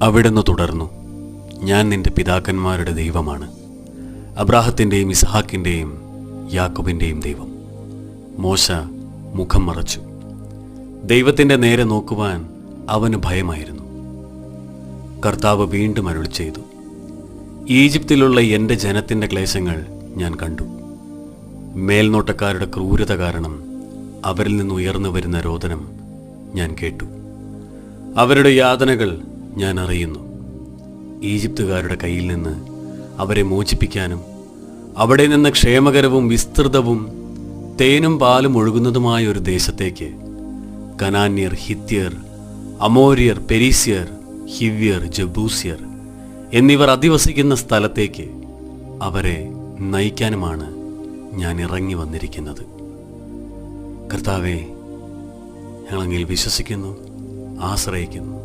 അവിടുന്ന് തുടർന്നു, ഞാൻ നിന്റെ പിതാക്കന്മാരുടെ ദൈവമാണ്, അബ്രാഹത്തിൻ്റെയും ഇസ്ഹാക്കിൻ്റെയും യാക്കോബിൻ്റെയും ദൈവം. മോശ മുഖം മറച്ചു. ദൈവത്തിൻ്റെ നേരെ നോക്കുവാൻ അവന് ഭയമായിരുന്നു. കർത്താവ് വീണ്ടും അരുളി ചെയ്തു, ഈജിപ്തിലുള്ള എൻ്റെ ജനത്തിൻ്റെ ക്ലേശങ്ങൾ ഞാൻ കണ്ടു. മേൽനോട്ടക്കാരുടെ ക്രൂരത കാരണം അവരിൽ നിന്ന് ഉയർന്നു വരുന്ന രോദനം ഞാൻ കേട്ടു. അവരുടെ യാതനകൾ ഞാൻ അറിയുന്നു. ഈജിപ്തുകാരുടെ കയ്യിൽ നിന്ന് അവരെ മോചിപ്പിക്കാനും അവിടെ നിന്ന് ക്ഷേമകരവും വിസ്തൃതവും തേനും പാലും ഒഴുകുന്നതുമായ ഒരു ദേശത്തേക്ക് കനാന്യർ, ഹിത്യർ, അമോര്യർ, പെരീസ്യർ, ഹിവ്യർ, ജബൂസ്യർ എന്നിവർ അധിവസിക്കുന്ന സ്ഥലത്തേക്ക് അവരെ നയിക്കാനുമാണ് ഞാൻ ഇറങ്ങി വന്നിരിക്കുന്നത്. കർത്താവേ, ഞങ്ങളങ്ങിൽ വിശ്വസിക്കുന്നു, ആശ്രയിക്കുന്നു.